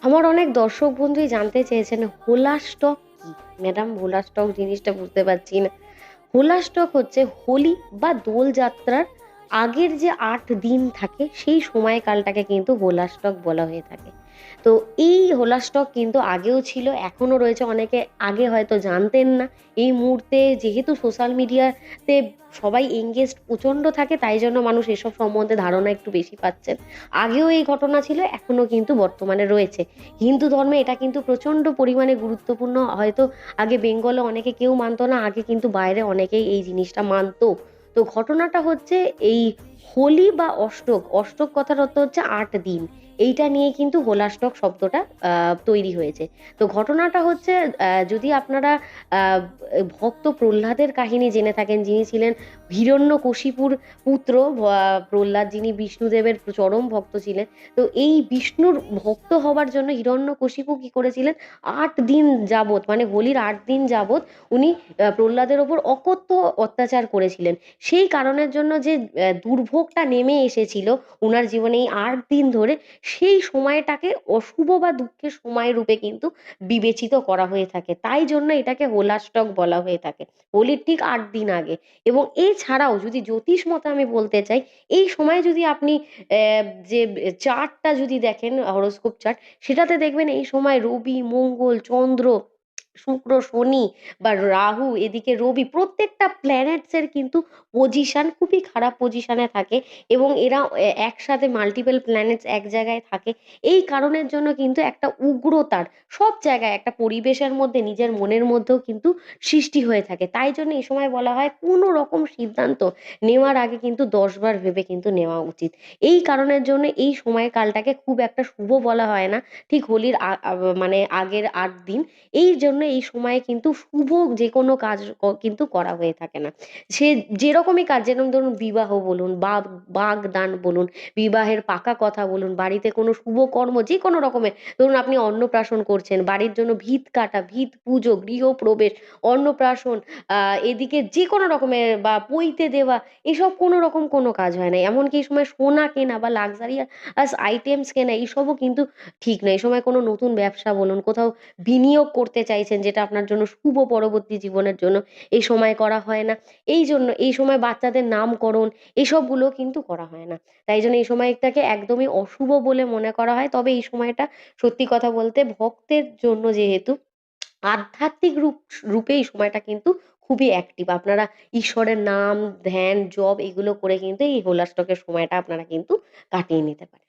আমার অনেক দর্শক বন্ধুই জানতে চেয়েছেন হোলা স্টক কি? ম্যাডাম হোলা স্টক জিনিসটা বুঝতে পারছি না। হোলা স্টক হচ্ছে হোলি বা দোলযাত্রার আগের যে ৮ দিন থাকে সেই সময়কালটাকে কিন্তু হোলা স্টক বলা হয়ে থাকে। তো এই হোলা স্টক কিন্তু আগেও ছিল, এখনো রয়েছে। অনেকে আগে হয়তো জানতেন না। এই মুহূর্তে যেহেতু সোশ্যাল মিডিয়াতে সবাই এনগেজড প্রচণ্ড থাকে, তাই জন্য মানুষ এসব সম্বন্ধে ধারণা একটু বেশি পাচ্ছেন। আগেও এই ঘটনা ছিল, এখনো কিন্তু বর্তমানে রয়েছে। হিন্দু ধর্মে এটা কিন্তু প্রচণ্ড পরিমাণে গুরুত্বপূর্ণ। হয়তো আগে বেঙ্গলে অনেকে কেউ মানতো না, আগে কিন্তু বাইরে অনেকেই এই জিনিসটা মানতো। তো ঘটনাটা হচ্ছে এই হোলি বা অষ্টক, অষ্টক কথার অর্থ হচ্ছে ৮ দিন। এইটা নিয়ে কিন্তু হোলা স্টক শব্দটা তৈরি হয়েছে। তো ঘটনাটা হচ্ছে যদি আপনারা আ ভক্ত প্রহ্লাদের কাহিনী জেনে থাকেন, যিনি ছিলেন হিরণ্যকশিপুর পুত্র। প্রহ্লাদ যিনি বিষ্ণুদেবের চরম ভক্ত ছিলেন। তো এই বিষ্ণুর ভক্ত হবার জন্য হিরণ্যকশিপু কি করেছিলেন, ৮ দিন যাবৎ মানে হোলির ৮ দিন যাবৎ উনি প্রহ্লাদের ওপর অকথ্য অত্যাচার করেছিলেন। সেই কারণের জন্য যে দুর্ভোগটা নেমে এসেছিল উনার জীবনে এই ৮ দিন ধরে, সেই সময়টাকে অশুভ বা দুঃখের সময় রূপে কিন্তু বিবেচিত করা হয়ে থাকে। তাই জন্য এটাকে হোলা স্টক বলা হয়ে থাকে। হোলির ঠিক ৮ দিন আগে। এবং এছাড়াও যদি জ্যোতিষ মতে আমি বলতে চাই, এই সময় যদি আপনি যে চার্টটা যদি দেখেন, হরোস্কোপ চার্ট, সেটাতে দেখবেন এই সময় রবি, মঙ্গল, চন্দ্র, শুক্র, শনি বা রাহু, এদিকে রবি, প্রত্যেকটা প্ল্যানেটস এর কিন্তু পজিশন খুবই খারাপ পজিশনে থাকে। এবং এরা একসাথে মাল্টিপল প্ল্যানেটস এক জায়গায় থাকে। এই কারণের জন্য কিন্তু একটা উগ্রতার সব জায়গায় একটা পরিবেশের মধ্যে নিজের মনের মধ্যেও কিন্তু সৃষ্টি হয়ে থাকে। তাই জন্য এই সময় বলা হয় কোনো রকম সিদ্ধান্ত নেওয়ার আগে কিন্তু ১০ বার ভেবে কিন্তু নেওয়া উচিত। এই কারণের জন্য এই সময়কালটাকে খুব একটা শুভ বলা হয় না। ঠিক হোলির মানে আগের ৮ দিন। এই জন্য এই সময়ে কিন্তু শুভ যেকোনো কাজ কিন্তু করা হয়ে থাকে না। সে যেরকমই কাজ, যেরকম ধরুন বিবাহ বলুন, বাগদান বলুন, বিবাহের পাকা কথা বলুন, বাড়িতে কোনো শুভ কর্ম যেকোনো রকমের, ধরুন আপনি অন্নপ্রাশন করছেন, বাড়ির জন্য ভিত কাটা, ভিত পুজো, গৃহপ্রবেশ, অন্নপ্রাশন, আ এদিকে যেকোনো রকমের বা পৈতে দেওয়া, এসব কোনো রকম কোনো কাজ হয় না। এমনকি এই সময় সোনা কেনা বা লাক্সারিয়াস আইটেমস কেনা, এইসবও কিন্তু ঠিক না। এই সময় কোনো নতুন ব্যবসা বলুন, কোথাও বিনিয়োগ করতে চাইছেন যেটা আপনার জন্য শুভ পরবর্তী জীবনের জন্য, এই সময় করা হয় না। এইজন্য এই সময় বাচ্চাদের নামকরণ এসবগুলো কিন্তু করা হয় না। তাই জন্য এই সময়টাকে একদমই অশুভ বলে মনে করা হয়। তবে এই সময়টা সত্যি কথা বলতে ভক্তের জন্য যেহেতু আধ্যাত্মিক রূপে এই সময়টা কিন্তু খুবই অ্যাক্টিভ। আপনারা ঈশ্বরের নাম, ধ্যান, জপ এগুলো করে কিন্তু এই হোলা স্টকের সময়টা আপনারা কিন্তু কাটিয়ে নিতে পারেন।